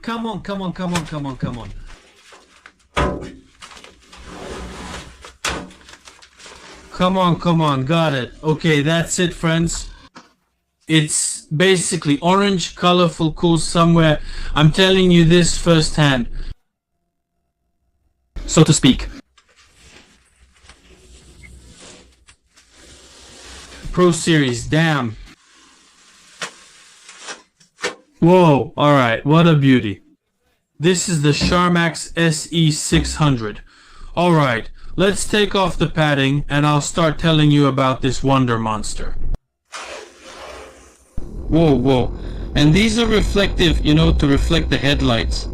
Come on, come on, come on, come on, come on. Come on, got it. Okay, that's it, friends. It's basically orange, colorful, cool somewhere. I'm telling you this firsthand, so to speak. Pro Series, damn. Whoa, alright, what a beauty. This is the Sharmax SE 600. Alright, let's take off the padding and I'll start telling you about this wonder monster. Whoa, whoa. And these are reflective, you know, to reflect the headlights.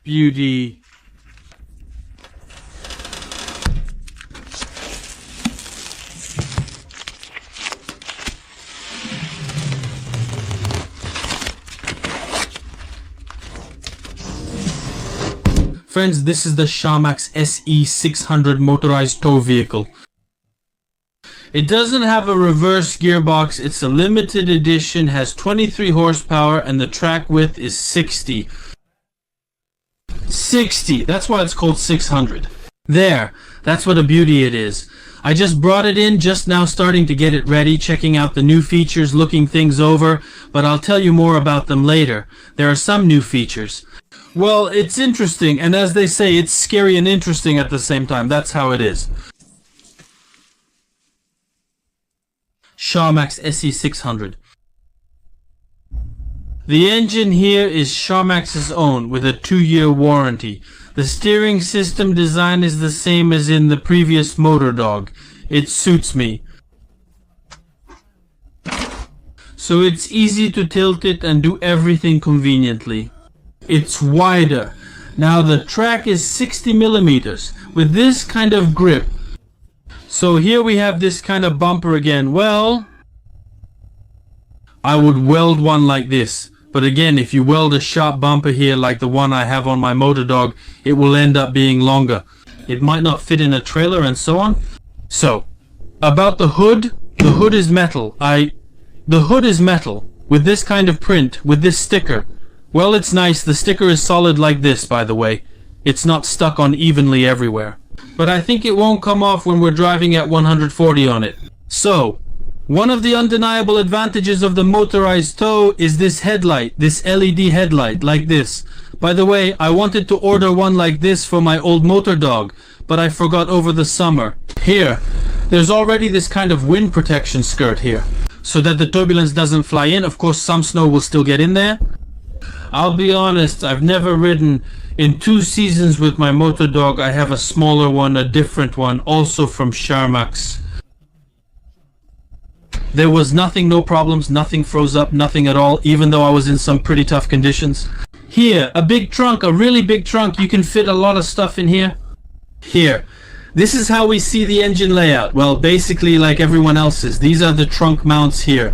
Beauty. Friends, this is the Sharmax SE 600 motorized tow vehicle. It doesn't have a reverse gearbox, it's a limited edition, has 23 horsepower and the track width is 60. 60! That's why it's called 600. There, that's what a beauty it is. I just brought it in just now, starting to get it ready, checking out the new features, looking things over, but I'll tell you more about them later. There are some new features. Well, it's interesting, and as they say, it's scary and interesting at the same time. That's how it is. Sharmax SE 600. The engine here is Sharmax's own, with a 2-year warranty. The steering system design is the same as in the previous Motor Dog. It suits me. So it's easy to tilt it and do everything conveniently. It's wider. Now the track is 60 millimeters with this kind of grip. So here we have this kind of bumper again. Well, I would weld one like this. But again, if you weld a sharp bumper here like the one I have on my Motor Dog, it will end up being longer. It might not fit in a trailer and so on. So, about the hood is metal. The hood is metal with this kind of print, with this sticker. Well, it's nice. The sticker is solid like this, by the way. It's not stuck on evenly everywhere. But I think it won't come off when we're driving at 140 on it. So, one of the undeniable advantages of the motorized tow is this headlight, this LED headlight, like this. By the way, I wanted to order one like this for my old Motor Dog, but I forgot over the summer. Here, there's already this kind of wind protection skirt here, so that the turbulence doesn't fly in. Of course, some snow will still get in there. I'll be honest, I've never ridden. In 2 seasons with my Motor Dog, I have a smaller one, a different one, also from Sharmax. There was nothing, no problems, nothing froze up, nothing at all, even though I was in some pretty tough conditions. Here, a big trunk, a really big trunk. You can fit a lot of stuff in here. Here. This is how we see the engine layout. Well, basically like everyone else's. These are the trunk mounts here,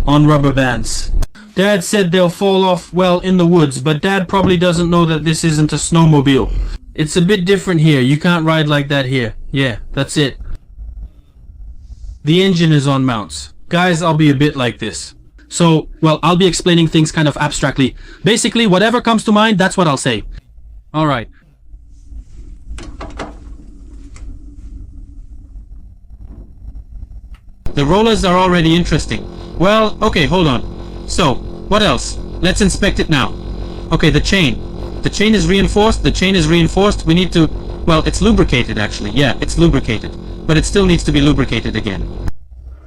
on rubber bands. Dad said they'll fall off, well, in the woods, but Dad probably doesn't know that this isn't a snowmobile. It's a bit different here. You can't ride like that here. Yeah, that's it. The engine is on mounts. Guys, I'll be a bit like this. So, well, I'll be explaining things kind of abstractly. Basically, whatever comes to mind, that's what I'll say. Alright. The rollers are already interesting. Well, okay, hold on. So, what else? Let's inspect it now. Okay, the chain. The chain is reinforced. The chain is reinforced. We need to... Well, it's lubricated actually. Yeah, it's lubricated. But it still needs to be lubricated again.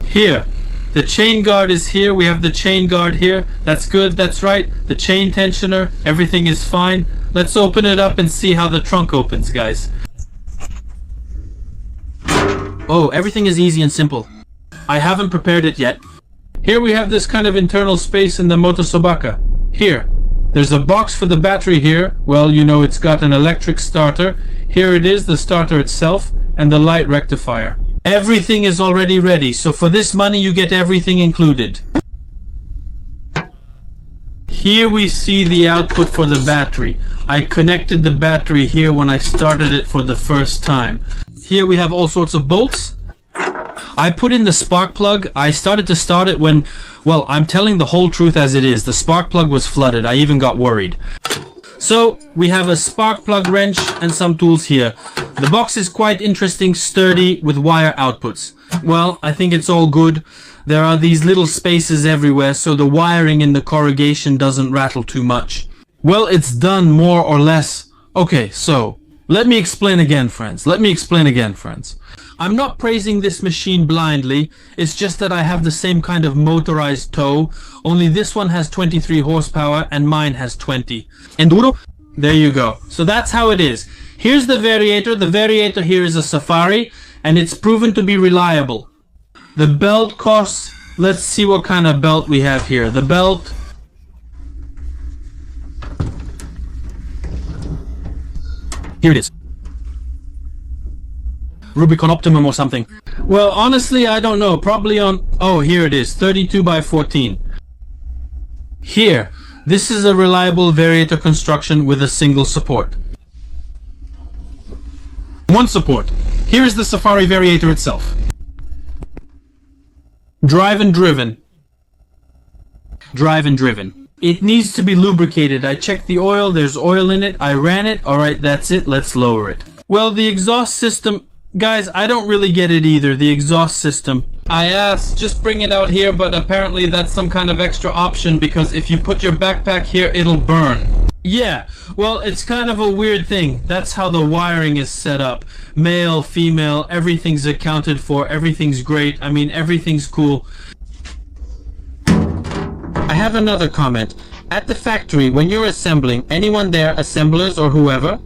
Here. The chain guard is here. We have the chain guard here. That's good. That's right. The chain tensioner. Everything is fine. Let's open it up and see how the trunk opens, guys. Oh, everything is easy and simple. I haven't prepared it yet. Here we have this kind of internal space in the Motosobaka. Here. There's a box for the battery here. Well, you know, it's got an electric starter. Here it is, the starter itself, and the light rectifier. Everything is already ready, so for this money you get everything included. Here we see the output for the battery. I connected the battery here when I started it for the first time. Here we have all sorts of bolts. I put in the spark plug. I started to start it when, well, I'm telling the whole truth as it is. The spark plug was flooded. I even got worried. So we have a spark plug wrench and some tools here. The box is quite interesting, sturdy, with wire outputs. Well, I think it's all good. There are these little spaces everywhere, so the wiring in the corrugation doesn't rattle too much. Well, it's done more or less. Okay, so let me explain again, friends. I'm not praising this machine blindly. It's just that I have the same kind of motorized tow, only this one has 23 horsepower and mine has 20. Enduro? There you go. So that's how it is. Here's the Variator. The Variator here is a Safari, and it's proven to be reliable. The belt costs, let's see what kind of belt we have here. The belt, here it is. Rubicon Optimum or something. Well, honestly, I don't know. Probably on... Oh, here it is. 32 by 14. Here. This is a reliable Variator construction with a single support. One support. Here is the Safari Variator itself. Drive and driven. It needs to be lubricated. I checked the oil. There's oil in it. I ran it. Alright, that's it. Let's lower it. Well, the exhaust system... Guys, I don't really get it either, the exhaust system. I asked, just bring it out here, but apparently that's some kind of extra option because if you put your backpack here, it'll burn. Yeah, well, it's kind of a weird thing. That's how the wiring is set up. Male, female, everything's accounted for, everything's great. I mean, everything's cool. I have another comment. At the factory, when you're assembling, anyone there, assemblers or whoever?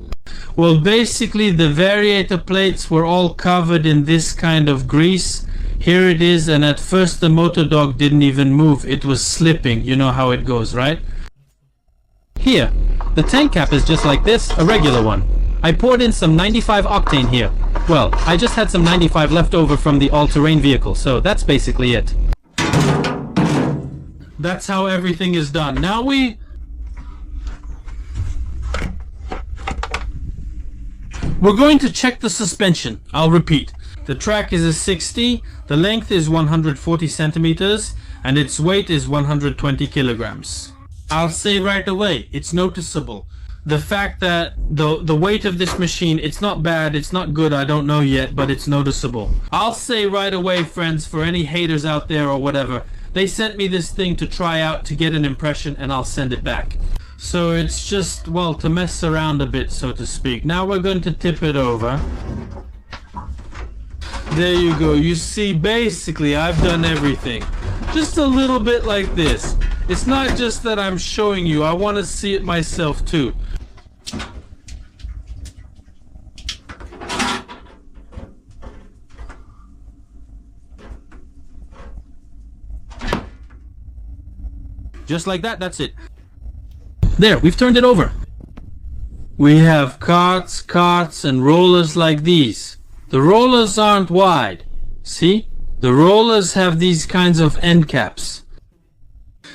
Well, basically the Variator plates were all covered in this kind of grease. Here it is, and at first the motor dog didn't even move. It was slipping. You know how it goes, right? Here, the tank cap is just like this, a regular one. I poured in some 95 octane here. Well, I just had some 95 left over from the all-terrain vehicle, so that's basically it. That's how everything is done. Now we're going to check the suspension. I'll repeat. The track is a 60, the length is 140 centimeters, and its weight is 120 kilograms. I'll say right away, it's noticeable. The fact that the weight of this machine, it's not bad, it's not good, I don't know yet, but it's noticeable. I'll say right away, friends, for any haters out there or whatever, they sent me this thing to try out to get an impression, and I'll send it back. So it's just, well, to mess around a bit, so to speak. Now we're going to tip it over. There you go. You see, basically, I've done everything. Just a little bit like this. It's not just that I'm showing you. I want to see it myself, too. Just like that, that's it. There, we've turned it over. We have carts, and rollers like these. The rollers aren't wide. See? The rollers have these kinds of end caps.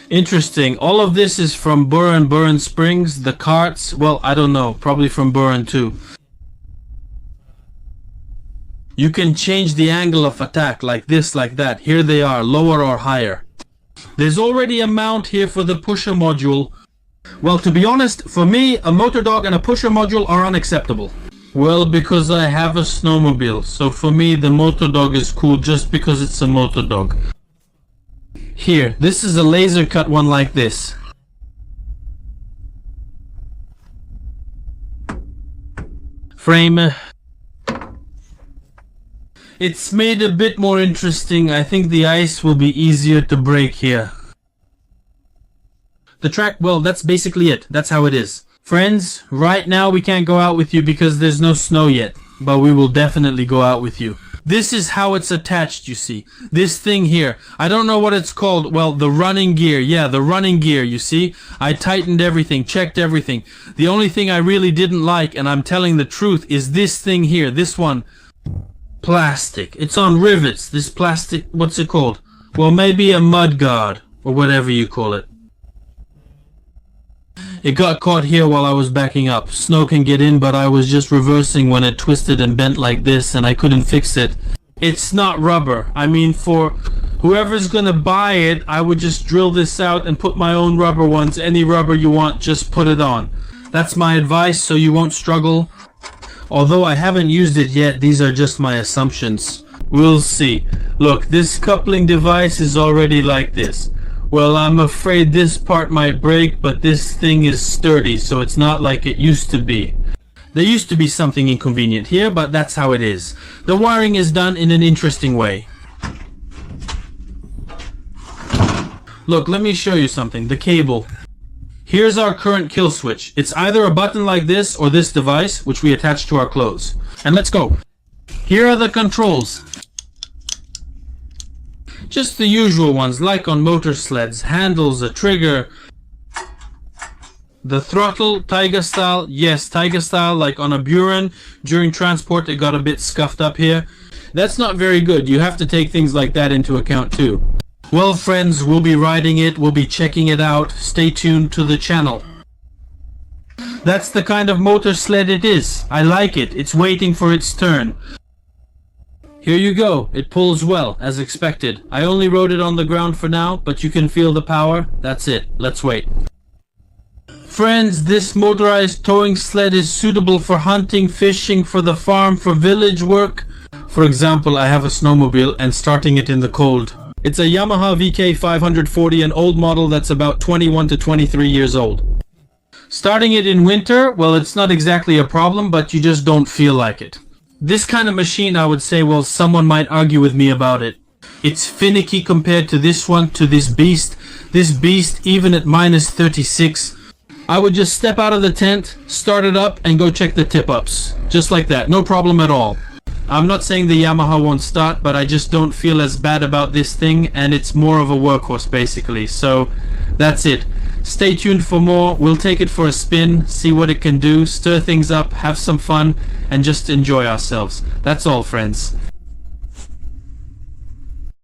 Interesting. All of this is from Burren Springs. The carts, well, I don't know. Probably from Burren too. You can change the angle of attack like this, like that. Here they are, lower or higher. There's already a mount here for the pusher module. Well, to be honest, for me, a motor dog and a pusher module are unacceptable. Well, because I have a snowmobile, so for me the motor dog is cool just because it's a motor dog. Here, this is a laser cut one like this. Frame. It's made a bit more interesting. I think the ice will be easier to break here. The track, well, that's basically it. That's how it is. Friends, right now we can't go out with you because there's no snow yet, but we will definitely go out with you. This is how it's attached, you see. This thing here, I don't know what it's called. Well, the running gear. Yeah, the running gear, you see. I tightened everything, checked everything. The only thing I really didn't like, and I'm telling the truth, is this thing here. This one. Plastic. It's on rivets. This plastic, what's it called? Well, maybe a mud guard, or whatever you call it. It got caught here while I was backing up. Snow can get in, but I was just reversing when it twisted and bent like this, and I couldn't fix it. It's not rubber. I mean, for whoever's gonna buy it, I would just drill this out and put my own rubber ones. Any rubber you want, just put it on. That's my advice, so you won't struggle. Although I haven't used it yet, these are just my assumptions. We'll see. Look, this coupling device is already like this. Well, I'm afraid this part might break, but this thing is sturdy, so it's not like it used to be. There used to be something inconvenient here, but that's how it is. The wiring is done in an interesting way. Look, let me show you something. The cable. Here's our current kill switch. It's either a button like this or this device, which we attach to our clothes. And let's go. Here are the controls. Just the usual ones, like on motor sleds. Handles, a trigger. The throttle, Tiger style. Yes, Tiger style, like on a Buren. During transport, it got a bit scuffed up here. That's not very good. You have to take things like that into account too. Well, friends, we'll be riding it. We'll be checking it out. Stay tuned to the channel. That's the kind of motor sled it is. I like it. It's waiting for its turn. Here you go. It pulls well, as expected. I only rode it on the ground for now, but you can feel the power. That's it. Let's wait. Friends, this motorized towing sled is suitable for hunting, fishing, for the farm, for village work. For example, I have a snowmobile and starting it in the cold. It's a Yamaha VK540, an old model that's about 21 to 23 years old. Starting it in winter, well, it's not exactly a problem, but you just don't feel like it. This kind of machine, I would say, well, someone might argue with me about it. It's finicky compared to this one, to this beast. This beast, even at minus 36, I would just step out of the tent, start it up, and go check the tip-ups. Just like that, no problem at all. I'm not saying the Yamaha won't start, but I just don't feel as bad about this thing, and it's more of a workhorse basically. So that's it. Stay tuned for more. We'll take it for a spin, see what it can do, stir things up, have some fun, and just enjoy ourselves. That's all, friends.